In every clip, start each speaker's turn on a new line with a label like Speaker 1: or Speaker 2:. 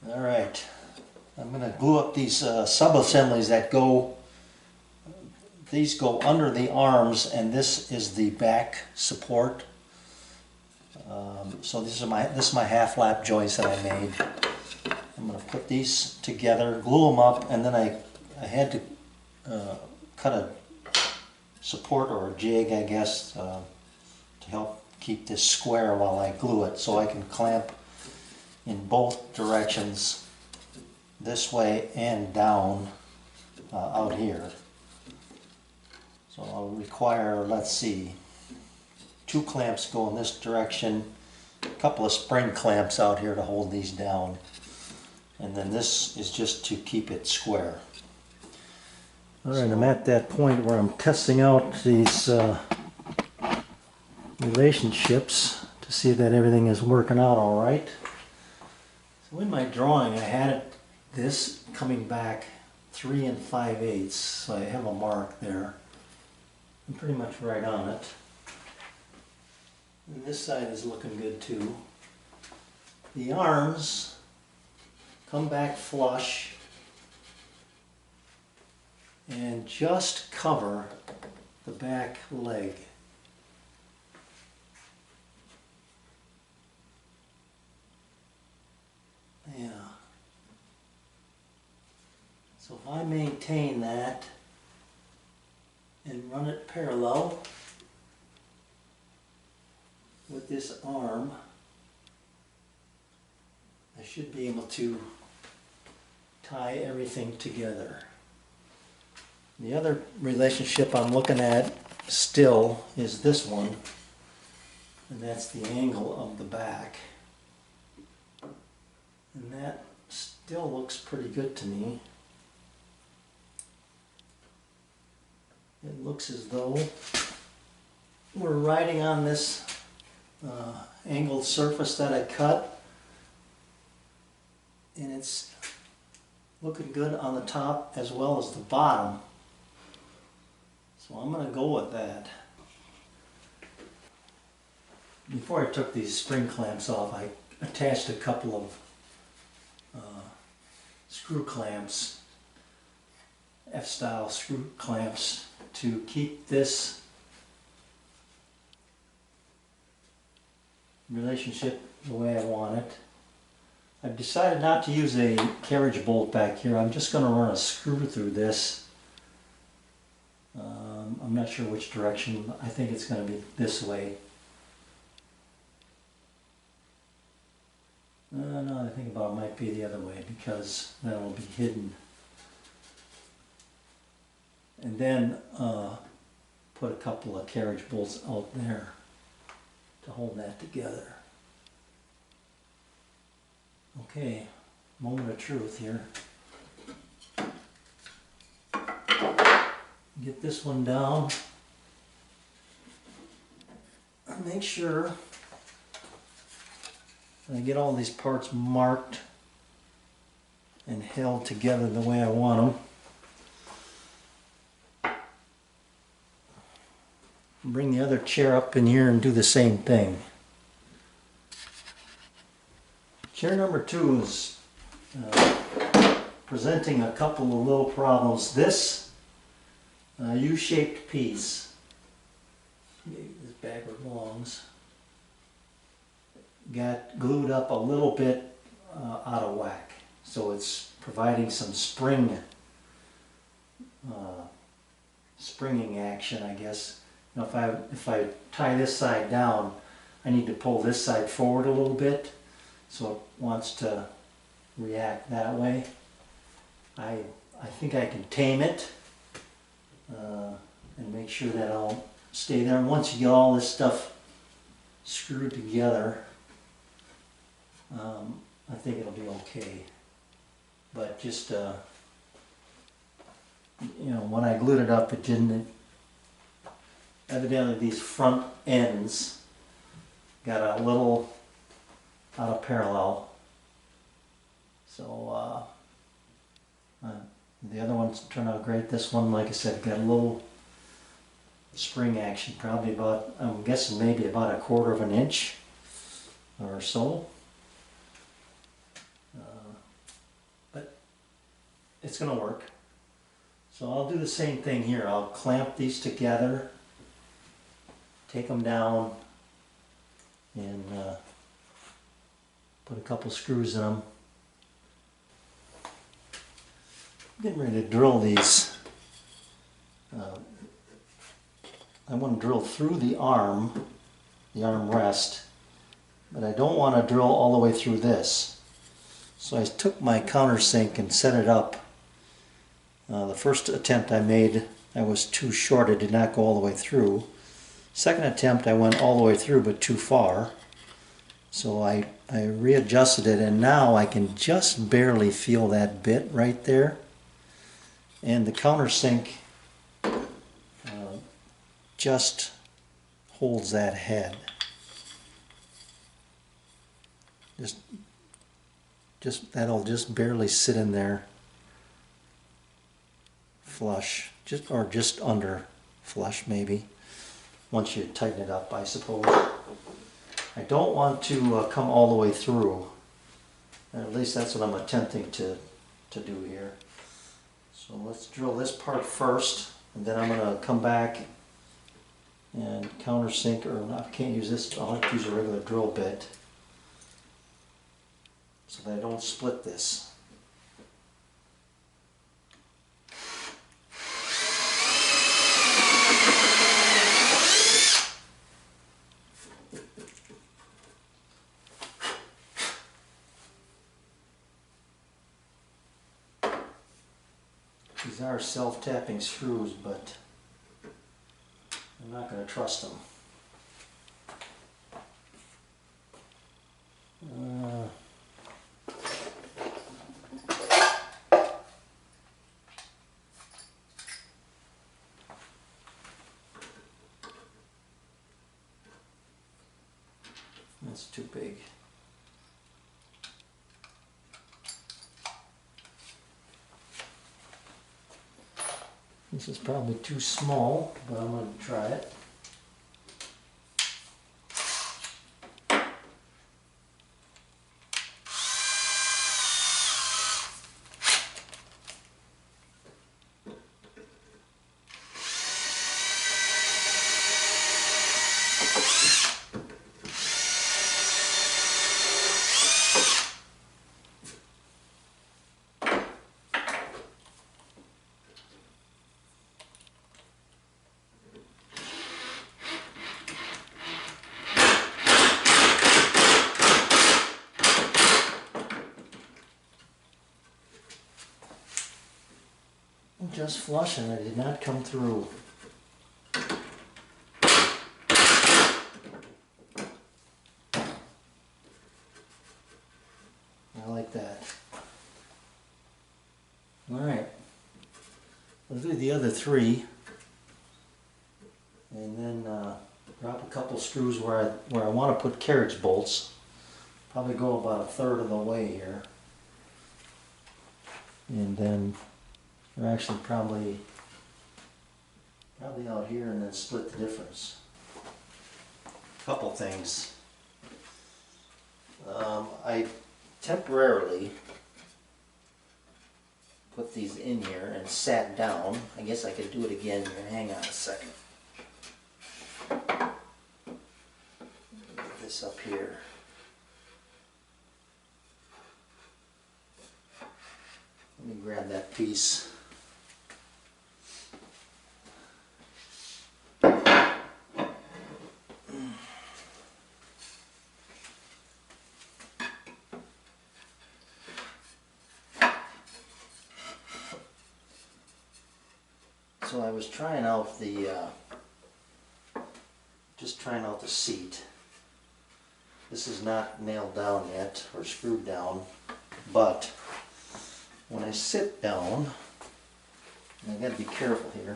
Speaker 1: Alright, I'm going to glue up these sub-assemblies that go, these go under the arms, and this is the back support. So this is my half lap joints that I made. I'm going to put these together, glue them up, and then I had to cut a support or a jig, I guess, to help keep this square while I glue it, so I can clamp in both directions, this way and down out here. So I'll require, let's see, 2 clamps go in this direction, a couple of spring clamps out here to hold these down, and then this is just to keep it square. Alright, I'm at that point where I'm testing out these relationships to see that everything is working out alright. So in my drawing I had this coming back 3 5/8, so I have a mark there. I'm pretty much right on it. And this side is looking good too. The arms come back flush and just cover the back leg. Yeah. So if I maintain that and run it parallel with this arm, I should be able to tie everything together. The other relationship I'm looking at still is this one, and that's the angle of the back. And that still looks pretty good to me. It looks as though we're riding on this angled surface that I cut, and it's looking good on the top as well as the bottom. So I'm going to go with that. Before I took these spring clamps off, I attached a couple of screw clamps, F-style screw clamps, to keep this relationship the way I want it. I've decided not to use a carriage bolt back here. I'm just going to run a screw through this. I'm not sure which direction. I think it's going to be this way. No, I think about it might be the other way, because then it'll be hidden. And then put a couple of carriage bolts out there to hold that together. Okay, moment of truth here. Get this one down. And make sure I get all these parts marked and held together the way I want them. Bring the other chair up in here and do the same thing. Chair number 2 is presenting a couple of little problems. This U-shaped piece, this backward longs, got glued up a little bit out of whack, so it's providing some springing action, I guess. Now if I tie this side down, I need to pull this side forward a little bit, so it wants to react that way. I think I can tame it and make sure that I'll stay there. And once you get all this stuff screwed together, I think it'll be okay. But just you know, when I glued it up, it didn't. Evidently, these front ends got a little out of parallel. So the other ones turned out great. This one, like I said, got a little spring action, probably about, I'm guessing maybe about 1/4 of an inch or so. it's gonna work. So I'll do the same thing here. I'll clamp these together, take them down, and put a couple screws in them. I'm getting ready to drill these. I want to drill through the arm rest, but I don't want to drill all the way through this. So I took my countersink and set it up. The first attempt I made, I was too short. I did not go all the way through. Second attempt, I went all the way through, but too far. So I readjusted it, and now I can just barely feel that bit right there. And the countersink just holds that head. That'll just barely sit in there flush, or just under flush maybe, once you tighten it up, I suppose. I don't want to come all the way through. At least that's what I'm attempting to do here. So let's drill this part first, and then I'm going to come back and countersink, or I can't use this, I'll have to use a regular drill bit so that I don't split this. These are self-tapping screws, but I'm not going to trust them. That's too big. This is probably too small, but I'm going to try it. Just flush, and it did not come through. I like that. Alright, let's do the other three, and then drop a couple screws where I want to put carriage bolts. Probably go about a third of the way here, and then they're actually probably out here, and then split the difference. Couple things. I temporarily put these in here and sat down. I guess I could do it again here. Hang on a second. Get this up here. Let me grab that piece. So I was trying out the, just trying out the seat. This is not nailed down yet or screwed down, but when I sit down, and I gotta be careful here.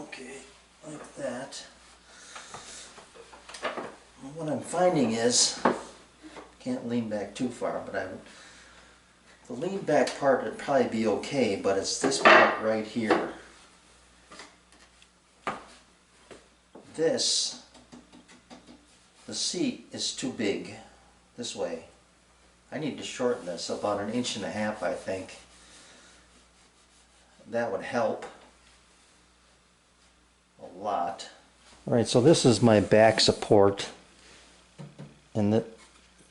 Speaker 1: Okay, like that. What I'm finding is, can't lean back too far, but the lean back part would probably be okay, but it's this part right here. The seat is too big this way. I need to shorten this about 1.5 inches, I think. That would help a lot. Alright, so this is my back support, and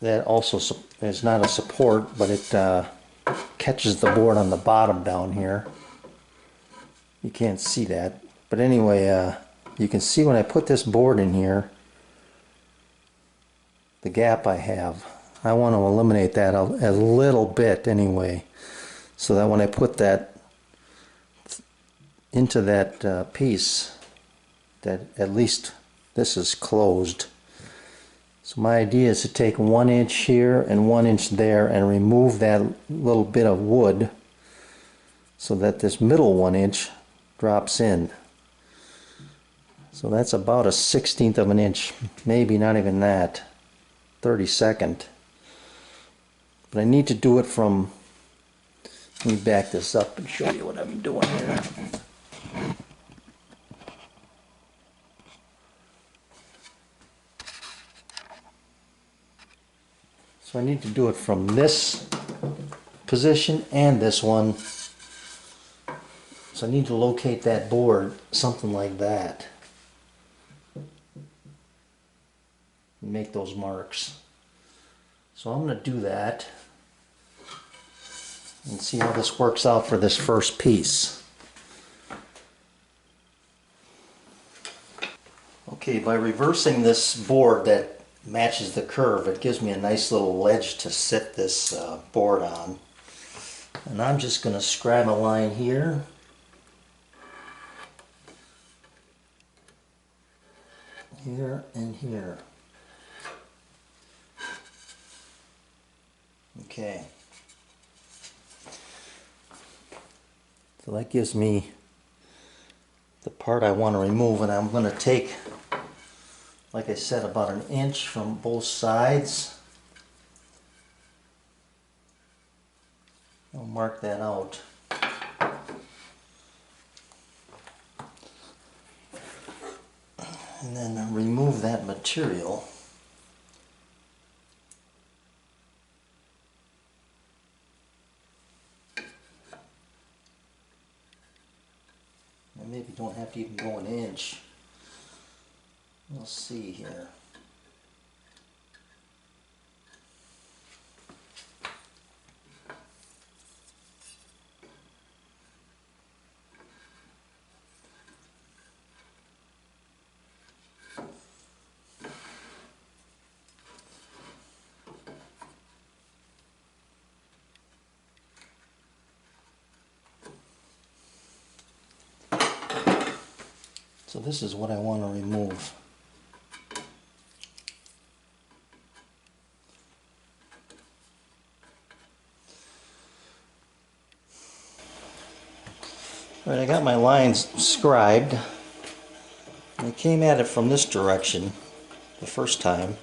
Speaker 1: that also is not a support, but it catches the board on the bottom down here. You can't see that, but anyway, you can see when I put this board in here, the gap I have. I want to eliminate that a little bit anyway, so that when I put that into that piece, that at least this is closed. So my idea is to take 1 inch here and 1 inch there and remove that little bit of wood so that this middle 1 inch drops in. So that's about 1/16 of an inch, maybe not even that, 32nd. But I need to do it from, let me back this up and show you what I'm doing here. So I need to do it from this position and this one. So I need to locate that board something like that. And make those marks. So I'm going to do that and see how this works out for this first piece. Okay, by reversing this board that matches the curve, it gives me a nice little ledge to sit this board on. And I'm just going to scribe a line here. Here and here. Okay. So that gives me the part I want to remove, and I'm going to take, like I said, about 1 inch from both sides. I'll mark that out. And then remove that material. I maybe don't have to even go 1 inch. We'll see here. So this is what I want to remove. Alright, I got my lines scribed. I came at it from this direction the first time.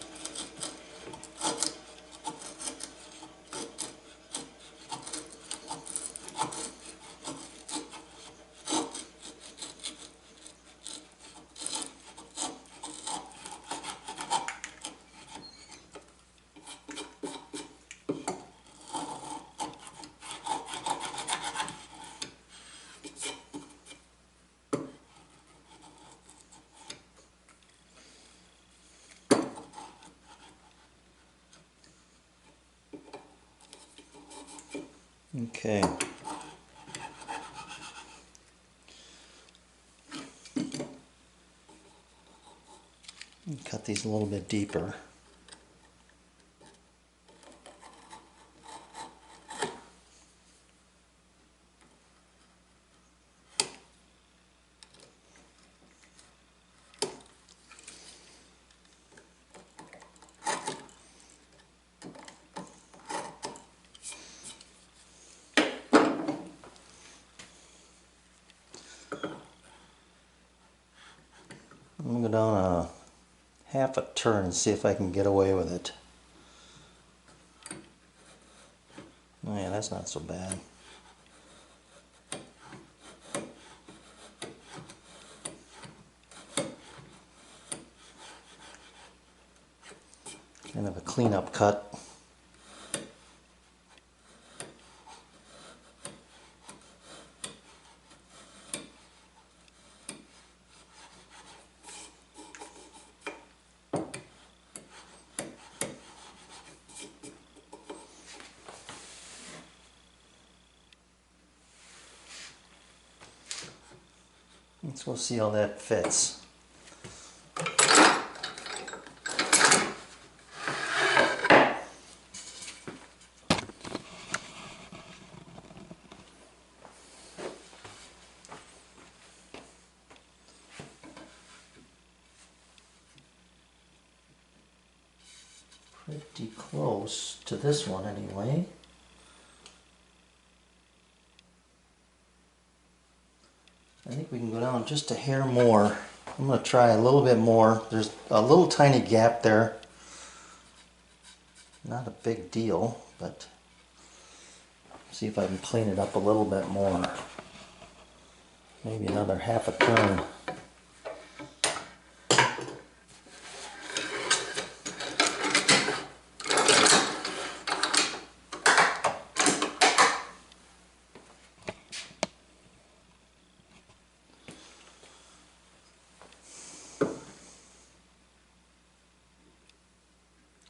Speaker 1: Okay. Cut these a little bit deeper. I'm going to go down a half a turn and see if I can get away with it. Oh yeah, that's not so bad. Kind of a cleanup cut. Let's go see how that fits. Pretty close to this one anyway. I think we can go down just a hair more. I'm going to try a little bit more. There's a little tiny gap there. Not a big deal, but see if I can clean it up a little bit more. Maybe another half a turn.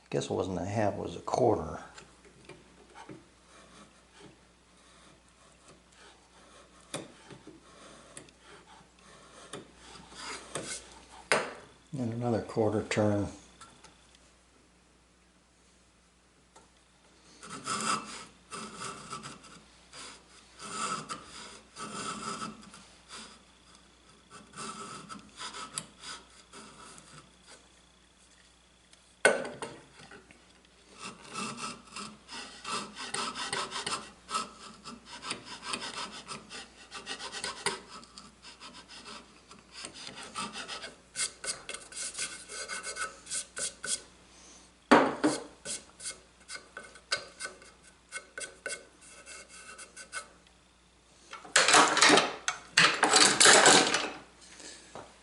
Speaker 1: I guess it wasn't a half, it was a quarter. And another quarter turn.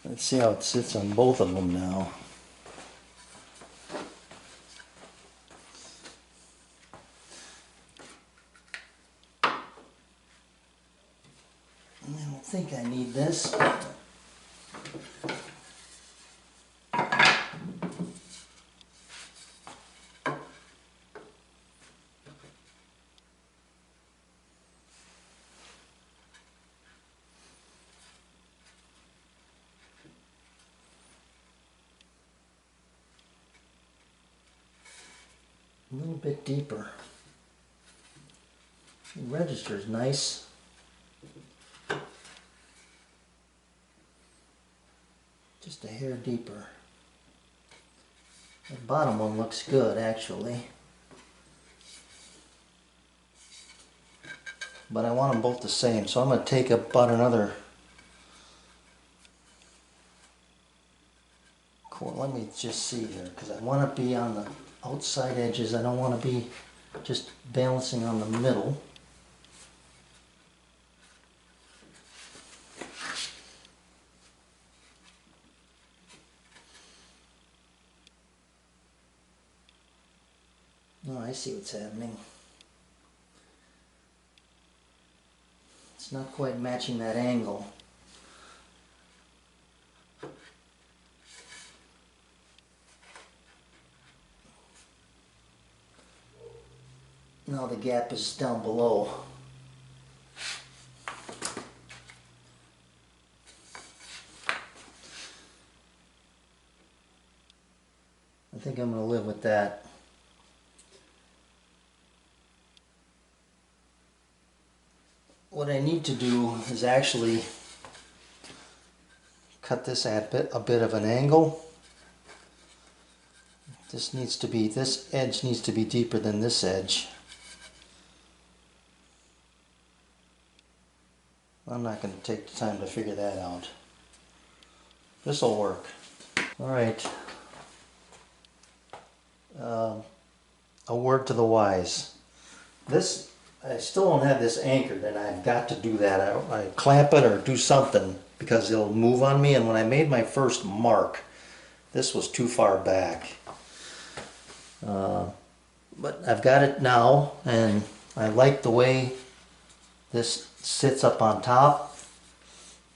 Speaker 1: Let's see how it sits on both of them now. I don't think I need this. A little bit deeper. The register's nice. Just a hair deeper. The bottom one looks good actually. But I want them both the same, so I'm going to take about another quarter. Let me just see here, because I want to be on the outside edges. I don't want to be just balancing on the middle. Oh, I see what's happening. It's not quite matching that angle. Now the gap is down below. I think I'm going to live with that. What I need to do is actually cut this at a bit of an angle. This edge needs to be deeper than this edge. I'm not going to take the time to figure that out. This will work. Alright. A word to the wise. I still don't have this anchored, and I've got to do that. I clamp it or do something because it'll move on me, and when I made my first mark, this was too far back. But I've got it now, and I like the way this sits up on top.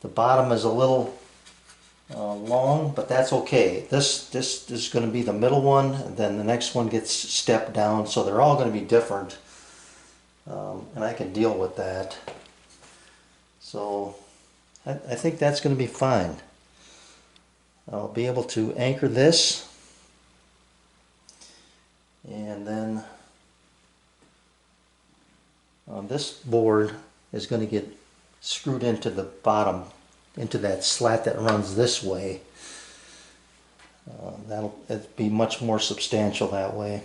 Speaker 1: The bottom is a little long, but that's okay. This is going to be the middle one, and then the next one gets stepped down, so they're all going to be different, and I can deal with that. So I think that's going to be fine. I'll be able to anchor this, and then this board is going to get screwed into the bottom, into that slat that runs this way. That'll be much more substantial that way.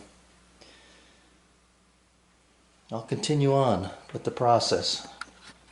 Speaker 1: I'll continue on with the process.